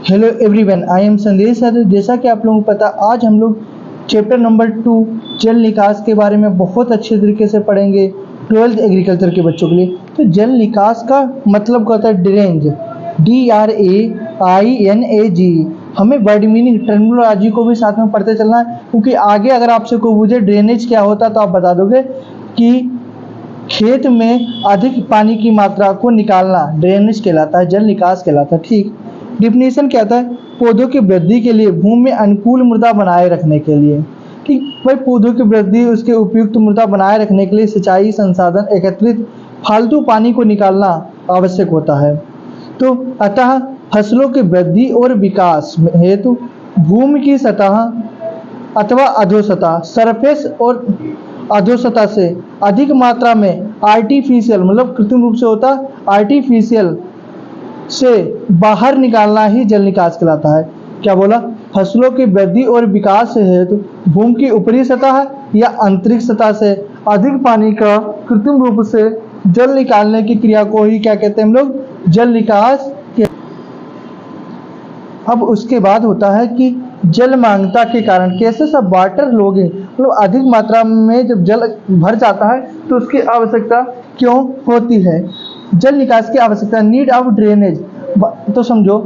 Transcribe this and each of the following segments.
Hello everyone, I am संदेश sir. जैसा कि आप लोगों को पता, आज हम लोग चैप्टर नंबर 2 जल निकास के बारे में बहुत अच्छे तरीके से पढ़ेंगे 12th एग्रीकल्चर के बच्चों के लिए। तो जल निकास का मतलब क्या होता है? Drainage, DRAINAG। हमें वर्ड मीनिंग टर्मिनोलॉजी को भी साथ में पढ़ते चलना है, क्योंकि आगे अगर आपसे कोई पूछे ड्रेनेज क्या होता है तो आप बता दोगे कि खेत में अधिक पानी की मात्रा को निकालना ड्रेनेज कहलाता है, जल निकास कहलाता है। ठीक, डिफिनेशन क्या होता है? पौधों की वृद्धि के लिए, भूमि में अनुकूल मृदा बनाए रखने के लिए। ठीक भाई, पौधों की वृद्धि, उसके उपयुक्त मृदा बनाए रखने के लिए सिंचाई संसाधन एकत्रित फालतू पानी को निकालना आवश्यक होता है। तो अतः फसलों की वृद्धि और विकास हेतु भूमि की सतह अथवा अधोसतह, सरफेस और अधोसतह से अधिक मात्रा में आर्टिफिशियल, मतलब कृत्रिम रूप से होता है, आर्टिफिशियल से बाहर निकालना ही जल निकास कहलाता है। क्या बोला? फसलों की वृद्धि और विकास हेतु भूमि की ऊपरी सतह या आंतरिक सतह से अधिक पानी का कृत्रिम रूप से जल निकालने की क्रिया को ही क्या कहते हैं हम लोग? जल निकास। अब उसके बाद होता है कि जल मांगता के कारण कैसे सब वाटर लोगे, मतलब अधिक मात्रा में जब जल भर जाता है तो उसकी आवश्यकता क्यों होती है? जल निकास की आवश्यकता, नीड ऑफ ड्रेनेज। तो समझो,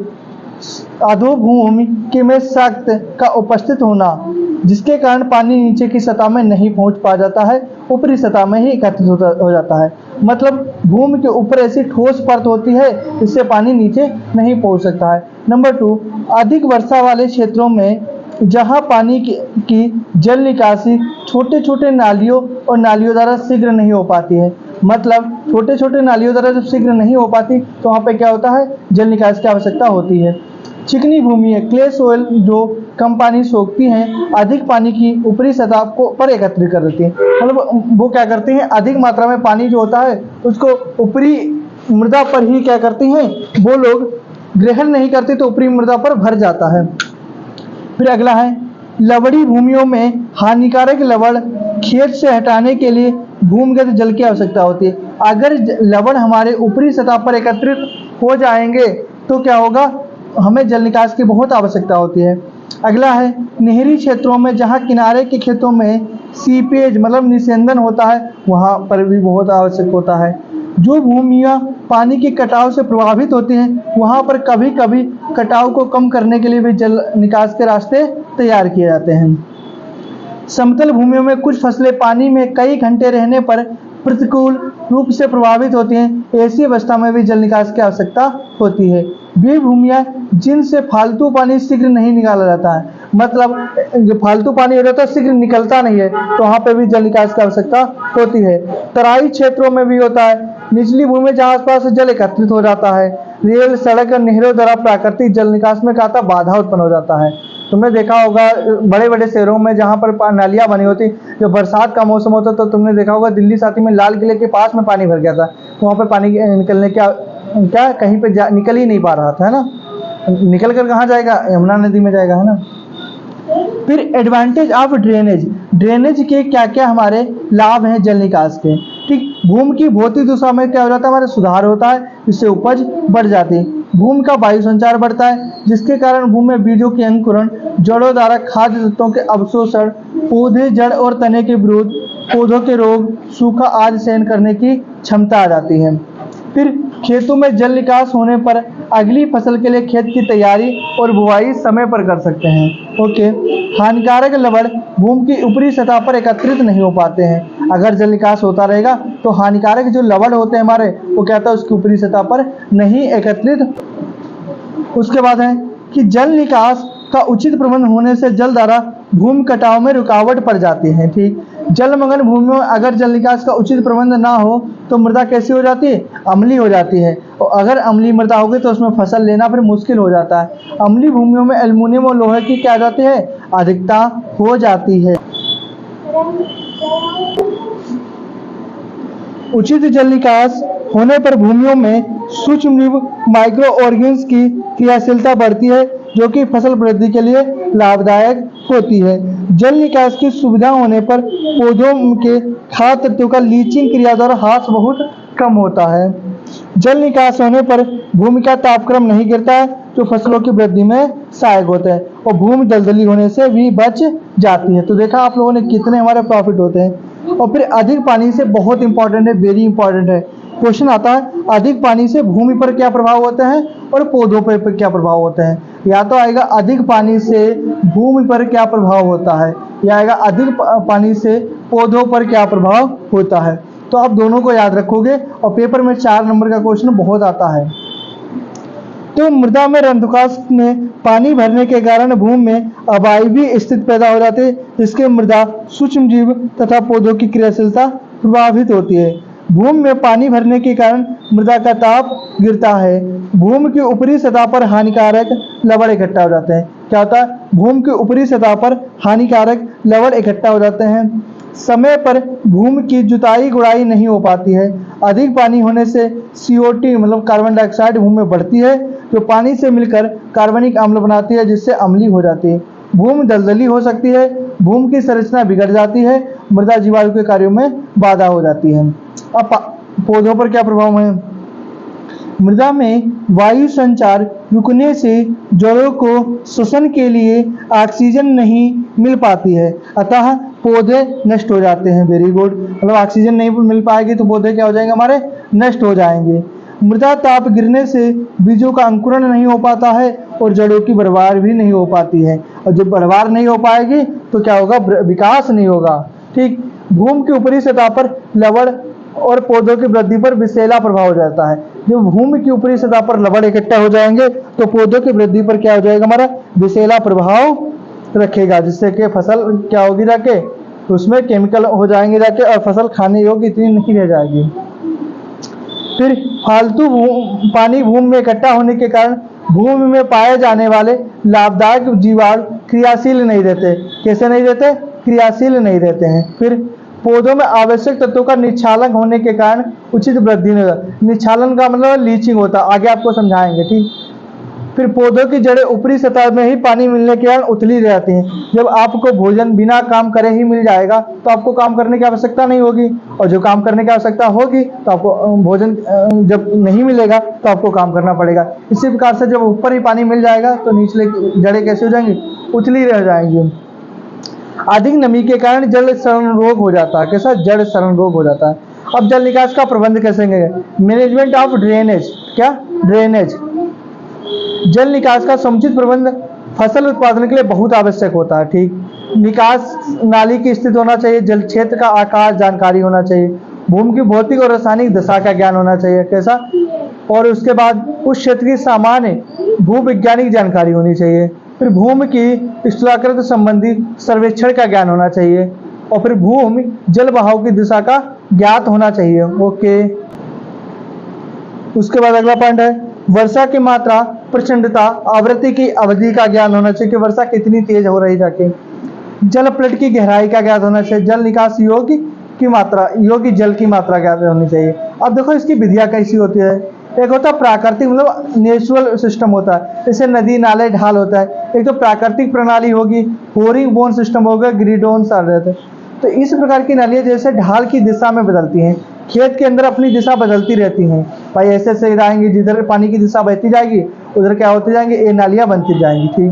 अधोभूमि के में सख्त का उपस्थित होना, जिसके कारण पानी नीचे की सतह में नहीं पहुंच पा जाता है, ऊपरी सतह में ही एकत्रित हो जाता है। मतलब भूमि के ऊपर ऐसी ठोस परत होती है जिससे पानी नीचे नहीं पहुंच सकता है। नंबर 2, अधिक वर्षा वाले क्षेत्रों में जहां पानी की जल निकासी छोटे छोटे नालियों और नालियों द्वारा शीघ्र नहीं हो पाती है। मतलब छोटे छोटे नालियों द्वारा जब शीघ्र नहीं हो पाती तो वहाँ पे क्या होता है? जल निकास की आवश्यकता होती है। चिकनी भूमि है, क्ले सोइल, जो कम पानी सोखती हैं, अधिक पानी की ऊपरी सतह को पर एकत्रित कर देती है। मतलब वो क्या करती हैं? अधिक मात्रा में पानी जो होता है उसको ऊपरी मृदा पर ही क्या करती हैं? वो लोग ग्रहण नहीं करती तो ऊपरी मृदा पर भर जाता है। फिर अगला है, लवड़ी भूमियों में हानिकारक लवण खेत से हटाने के लिए भूमिगत जल की आवश्यकता होती है। अगर लवण हमारे ऊपरी सतह पर एकत्रित हो जाएंगे तो क्या होगा? हमें जल निकास की बहुत आवश्यकता होती है। अगला है, नहरी क्षेत्रों में जहां किनारे के खेतों में सीपेज, मतलब निस्यंदन होता है, वहां पर भी बहुत आवश्यक होता है। जो भूमियां पानी के कटाव से प्रभावित होती हैं वहां पर कभी कभी कटाव को कम करने के लिए भी जल निकास के रास्ते तैयार किए जाते हैं। समतल भूमियों में कुछ फसलें पानी में कई घंटे रहने पर प्रतिकूल रूप से प्रभावित होती हैं। ऐसी अवस्था में भी जल निकास की आवश्यकता होती है। वे भूमियां जिनसे फालतू पानी शीघ्र नहीं निकाला जाता है, मतलब जो फालतू पानी हो जाता है शीघ्र निकलता नहीं है, तो वहाँ पे भी जल निकास की आवश्यकता होती है। तराई क्षेत्रों में भी होता है। निचली भूमि जहाँ आसपास जल एकत्रित हो जाता है, रेल, सड़क और नहरों द्वारा प्राकृतिक जल निकास में खाता बाधा उत्पन्न हो जाता है। तुमने देखा होगा बड़े बड़े शहरों में जहाँ पर नालियाँ बनी होती, जो बरसात का मौसम होता तो तुमने देखा होगा दिल्ली साथ ही में लाल किले के पास में पानी भर गया था, तो वहाँ पर पानी निकलने क्या कहीं पे निकल ही नहीं पा रहा था, है ना? निकल कर कहाँ जाएगा? यमुना नदी में जाएगा, है ना? फिर एडवांटेज ऑफ ड्रेनेज, ड्रेनेज के क्या क्या हमारे लाभ हैं जल निकास के। ठीक, भूमि की भौतिक दशा में क्या हो जाता है? हमारा सुधार होता है, जिससे उपज बढ़ जाती है। भूमि का वायु संचार बढ़ता है, जिसके कारण भूमि में बीजों के अंकुरण, जड़ों द्वारा खाद्य तत्वों के अवशोषण, पौधे जड़ और तने के विरोध, पौधों के रोग, सूखा आदि सहन करने की क्षमता आ जाती है। फिर खेतों में जल निकास होने पर अगली फसल के लिए खेत की तैयारी और बुवाई समय पर कर सकते हैं। ओके, हानिकारक लवण भूमि की ऊपरी सतह पर एकत्रित नहीं हो पाते हैं। अगर जल निकास होता रहेगा तो हानिकारक जो लवण होते हैं हमारे, वो क्या होता है? उसकी ऊपरी सतह पर नहीं एकत्रित। उसके बाद है कि जल निकास का उचित प्रबंध होने से जल धारा भूमि कटाव में रुकावट पड़ जाती है। ठीक, जलमग्न भूमियों में अगर जल निकास का उचित प्रबंध ना हो तो मृदा कैसी हो जाती है? अम्लीय हो जाती है, और अगर अम्लीय मृदा होगी तो उसमें फसल लेना फिर मुश्किल हो जाता है। अम्लीय भूमियों में एल्युमिनियम और लोहे की क्या जाती है? अधिकता हो जाती है। उचित जल निकास होने पर भूमियों में सूक्ष्म माइक्रो ऑर्गेन्स की क्रियाशीलता बढ़ती है, जो कि फसल वृद्धि के लिए लाभदायक होती है। जल निकास की सुविधा होने पर पौधों के खाद्य तत्वों का लीचिंग क्रिया द्वारा ह्रास बहुत कम होता है। जल निकास होने पर भूमि का तापक्रम नहीं गिरता है, जो फसलों की वृद्धि में सहायक होते हैं, और भूमि दलदली होने से भी बच जाती है। तो देखा आप लोगों ने कितने हमारे प्रॉफिट होते हैं। और फिर अधिक पानी से बहुत इंपॉर्टेंट है, वेरी इंपॉर्टेंट है, क्वेश्चन आता है अधिक पानी से भूमि पर क्या प्रभाव होते हैं और पौधों पर क्या प्रभाव होते हैं। या तो आएगा अधिक पानी से भूमि पर क्या प्रभाव होता है, या आएगा अधिक पानी से पौधों पर क्या प्रभाव होता है। तो आप दोनों को याद रखोगे, और पेपर में 4 नंबर का क्वेश्चन बहुत आता है। तो मृदा में रंध्रकाश में पानी भरने के कारण भूमि में अवायवीय स्थिति पैदा हो जाती है, जिसके मृदा, सूक्ष्म जीव तथा पौधों की क्रियाशीलता प्रभावित होती है। भूमि में पानी भरने के कारण मृदा का ताप गिरता है। भूमि की ऊपरी सतह पर हानिकारक लवण इकट्ठा हो जाते हैं। क्या होता है, भूमि की ऊपरी सतह पर हानिकारक लवण इकट्ठा हो जाते हैं। समय पर भूमि की जुताई गुड़ाई नहीं हो पाती है। अधिक पानी होने से CO2 मतलब कार्बन डाइऑक्साइड भूमि में बढ़ती है, जो पानी से मिलकर कार्बनिक अम्ल बनाती है, जिससे अम्लीय हो जाती है। भूमि दलदली हो सकती है, भूमि की संरचना बिगड़ जाती है, मृदा जीवाणु के कार्यों में बाधा हो जाती है। अब पौधों पर क्या प्रभाव है। मृदा में वायु संचार रुकने से जड़ों को श्वसन के लिए ऑक्सीजन नहीं मिल पाती है, अतः पौधे नष्ट हो जाते हैं। वेरी गुड, मतलब ऑक्सीजन नहीं मिल पाएगी तो पौधे क्या हो जाएंगे, हमारे नष्ट हो जाएंगे। मृदा ताप गिरने से बीजों का अंकुरण नहीं हो पाता है और जड़ों की बढ़वार भी नहीं हो पाती है, और जब बढ़वार नहीं हो पाएगी तो क्या होगा, विकास नहीं होगा। ठीक, भूमि की ऊपरी सतह पर लवण और पौधों की वृद्धि पर विषैला प्रभाव हो जाता है। जब भूमि की ऊपरी सतह पर लवण इकट्ठा हो जाएंगे तो पौधों की वृद्धि पर क्या हो जाएगा, हमारा विषैला प्रभाव रखेगा, जिससे कि फसल क्या होगी जाके, उसमें केमिकल हो जाएंगे जाके, और फसल खाने योग्य इतनी नहीं रह जाएगी। फिर फालतू पानी भूमि में इकट्ठा होने के कारण भूमि में पाए जाने वाले लाभदायक जीवाणु क्रियाशील नहीं रहते। कैसे नहीं रहते, क्रियाशील नहीं रहते हैं। फिर पौधों में आवश्यक तत्वों का निच्छालन होने के कारण उचित वृद्धि नहीं होती। निच्छालन का मतलब लीचिंग होता है, आगे आपको समझाएंगे। ठीक, फिर पौधों की जड़ें ऊपरी सतह में ही पानी मिलने के कारण उथली रहती हैं। जब आपको भोजन बिना काम करे ही मिल जाएगा तो आपको काम करने की आवश्यकता नहीं होगी, और जो काम करने की आवश्यकता होगी तो आपको भोजन जब नहीं मिलेगा तो आपको काम करना पड़ेगा। इसी प्रकार से जब ऊपर ही पानी मिल जाएगा तो निचले जड़ें कैसे हो जाएंगी, उथली रह जाएंगी। अधिक नमी के कारण जल क्षरण रोग हो जाता है। कैसा, जल क्षरण रोग हो जाता है। अब जल निकास का प्रबंध कैसे करेंगे, मैनेजमेंट ऑफ ड्रेनेज। क्या, ड्रेनेज, जल निकास का समुचित प्रबंध फसल उत्पादन के लिए बहुत आवश्यक होता है। ठीक, निकास नाली की स्थिति होना चाहिए, जल क्षेत्र का आकार जानकारी होना चाहिए, भूमि की भौतिक और रासायनिक दशा का ज्ञान होना चाहिए। कैसा, और उसके बाद उस क्षेत्र की सामान्य भूवैज्ञानिक जानकारी होनी चाहिए। फिर भूमि की स्थलाकृत संबंधी सर्वेक्षण का ज्ञान होना चाहिए, और फिर भूमि जल बहाव की दिशा का ज्ञात होना चाहिए। ओके, उसके बाद अगला पॉइंट है वर्षा की मात्रा, प्रचंडता, आवृत्ति की अवधि का ज्ञान होना चाहिए कि वर्षा कितनी तेज हो रही जाके। जल प्लट की गहराई का ज्ञात होना चाहिए। जल निकास योग्य की मात्रा, योग्य जल की मात्रा ज्ञात होनी चाहिए। अब देखो इसकी विधियां कैसी होती है। एक होता है प्राकृतिक, मतलब नेचुरल सिस्टम होता है, जैसे नदी नाले ढाल होता है। एक तो प्राकृतिक प्रणाली होगी, होरिंग बोन सिस्टम होगा, ग्रिडोन सार रहते हैं। तो इस प्रकार की नालियां जैसे ढाल की दिशा में बदलती हैं, खेत के अंदर अपनी दिशा बदलती रहती हैं। भाई ऐसे ऐसे जाएंगी, जिधर पानी की दिशा बहती जाएगी उधर क्या होती जाएंगी, ये नालियां बनती जाएंगी। ठीक,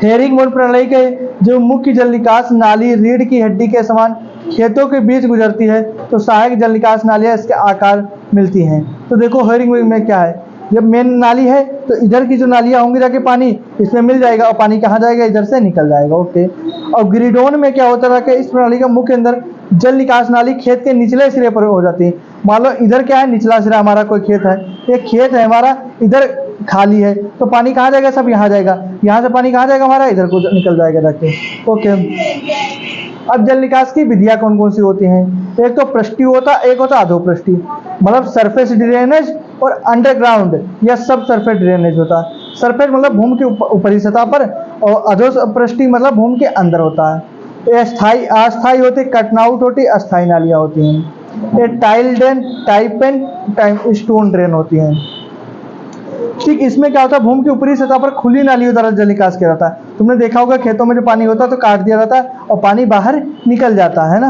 हेरिंग बोन प्रणाली के जो मुख्य जल निकास नाली रीढ़ की हड्डी के समान खेतों के बीच गुजरती है, तो सहायक जल निकास नालियां इसके आकार मिलती हैं। तो देखो हेरिंग में क्या है, जब मेन नाली है तो इधर की जो नालियां होंगी जाके पानी इसमें मिल जाएगा, और पानी कहाँ जाएगा, इधर से निकल जाएगा। ओके, और ग्रिडोन में क्या होता है कि इस प्रणाली का मुख्य अंदर जल निकास नाली खेत के निचले सिरे पर हो जाती है। मान लो इधर क्या है, निचला सिरा हमारा कोई खेत है, एक खेत है हमारा, इधर खाली है, तो पानी कहाँ जाएगा, सब यहाँ जाएगा। यहाँ से पानी कहाँ जाएगा, हमारा इधर को निकल जाएगा जाके। ओके, अब जल निकास की विधियां कौन कौन सी होती हैं। एक तो पृष्ठीय होता, एक होता अधोपृष्ठीय, मतलब सरफेस ड्रेनेज और अंडरग्राउंड या सब सरफेस ड्रेनेज होता है। सरफेस मतलब भूमि के ऊपरी सतह पर, और अधोपृष्ठीय मतलब भूमि के अंदर होता है। ये स्थायी, अस्थायी होती, कटनाउट होती, अस्थायी नालियां होती हैं। ये tile drain, type and stone drain होती हैं। ठीक, इसमें क्या होता है, भूमि की ऊपरी सतह पर खुली नालियों द्वारा जल निकास किया जाता है। तुमने देखा होगा खेतों में जो पानी होता है तो काट दिया जाता है और पानी बाहर निकल जाता है ना।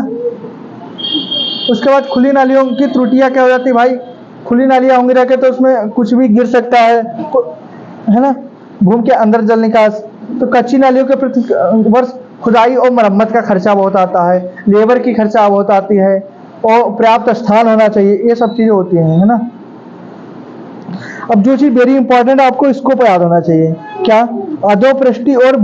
उसके बाद खुली नालियों की त्रुटियां क्या हो जाती है भाई, खुली नालियां होंगी रखे तो उसमें कुछ भी गिर सकता है, है ना। भूमि के अंदर जल निकास, तो कच्ची नालियों के प्रति वर्ष खुदाई और मरम्मत का खर्चा बहुत आता है, लेबर की खर्चा बहुत आती है, और पर्याप्त स्थान होना चाहिए, ये सब चीज़ें होती हैं, है ना। अब जो चीज़ वेरी इंपॉर्टेंट है, आपको इसको याद होना चाहिए, क्या, अधोपृष्ठीय और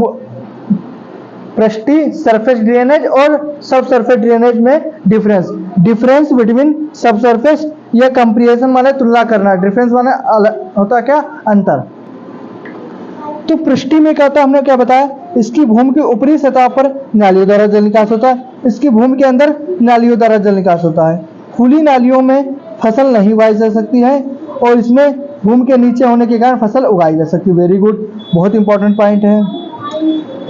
पृष्ठीय सरफेस ड्रेनेज और सब सरफेस ड्रेनेज में डिफरेंस बिटवीन सब सरफेस या कंपेरिजन माने तुलना करना, डिफरेंस माने होता है क्या, अंतर। तो पृष्ठीय में क्या होता है, हमने क्या बताया, इसकी भूमि की ऊपरी सतह पर नालियों द्वारा जल निकास होता है, इसकी भूमि के अंदर नालियों द्वारा जल निकास होता है। खुली नालियों में फसल नहीं उगाई जा सकती है, और इसमें भूमि के नीचे होने के कारण फसल उगाई जा सकती है। वेरी गुड, बहुत इंपॉर्टेंट पॉइंट है।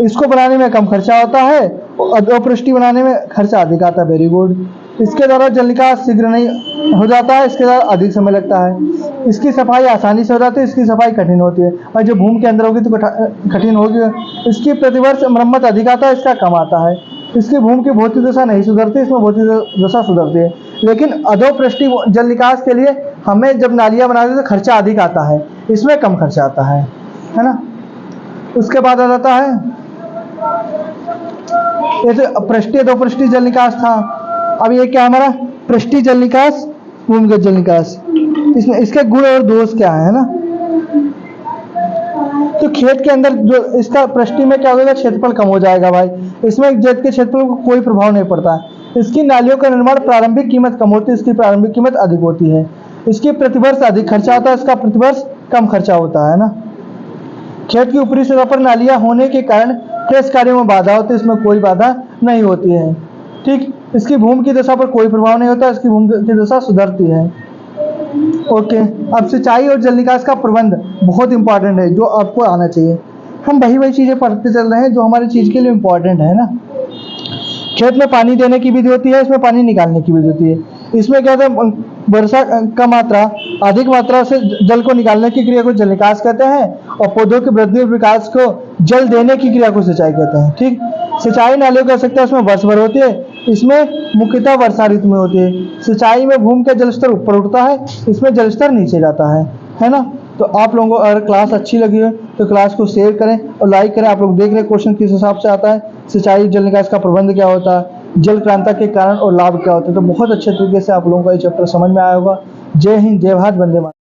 इसको बनाने में कम खर्चा होता है, और अधोपृष्ठीय बनाने में खर्चा अधिक आता है। Very good. इसके द्वारा जल निकास शीघ्र नहीं हो जाता है, इसके द्वारा अधिक समय लगता है। इसकी सफाई आसानी से हो जाती है, इसकी सफाई कठिन होती है, और जो भूमि के अंदर होगी तो कठिन होगी। इसकी प्रतिवर्ष मरम्मत अधिक आता है, इसका कम आता है। इसकी भूमि की भौतिक दशा नहीं सुधरती, इसमें भौतिक दशा सुधरती है। लेकिन अधोपृष्ठीय जल निकास के लिए हमें जब नालियाँ बनाते हैं तो खर्चा अधिक आता है, इसमें कम खर्चा आता है ना। उसके बाद आ जाता है, ये तो पृष्ठीय अधोपृष्ठीय जल निकास था। अब ये क्या हमारा पृष्ठीय जल निकास, भूमिगत जल निकास, इसमें इसके गुण और दोष क्या है ना। तो खेत के अंदर जो इसका पृष्ठीय में क्या होगा, क्षेत्रफल कम हो जाएगा भाई, इसमें खेत के क्षेत्रफल को कोई प्रभाव नहीं पड़ता है। इसकी नालियों का निर्माण प्रारंभिक कीमत कम होती है, इसकी प्रारंभिक कीमत अधिक होती है। इसकी प्रतिवर्ष अधिक खर्चा होता है, इसका प्रतिवर्ष कम खर्चा होता है ना। खेत की ऊपरी सतह पर नालियां होने के कारण कृषि कार्यों में बाधा होती है, इसमें कोई बाधा नहीं होती है। ठीक, इसकी भूमि की दशा पर कोई प्रभाव नहीं होता, इसकी भूमि की दशा सुधरती है। ओके, अब सिंचाई और जल निकास का प्रबंध बहुत इंपॉर्टेंट है, जो आपको आना चाहिए। हम वही चीज़ें पढ़ते चल रहे हैं जो हमारी चीज़ के लिए इंपॉर्टेंट है ना। खेत में पानी देने की विधि होती है, इसमें पानी निकालने की विधि होती है। इसमें क्या होता है, वर्षा का मात्रा अधिक मात्रा से जल को निकालने की क्रिया को जल निकास कहते हैं, और पौधों की वृद्धि और विकास को जल देने की क्रिया को सिंचाई कहते हैं। ठीक, सिंचाई नालियों की आवश्यकता इसमें वर्ष भर होती है, इसमें मुख्यतः वर्षा ऋतु में होती है। सिंचाई में भूमि का जल स्तर ऊपर उठता है, इसमें जल स्तर नीचे जाता है ना। तो आप लोगों को अगर क्लास अच्छी लगी हो तो क्लास को शेयर करें और लाइक करें। आप लोग देख रहे हैं क्वेश्चन किस हिसाब से आता है, सिंचाई जल निकास का प्रबंध क्या होता है, जल क्रांति के कारण और लाभ क्या होते हैं। तो बहुत अच्छे तरीके से आप लोगों को ये चैप्टर समझ में आया होगा। जय हिंद, जय भारत, वंदे मातरम।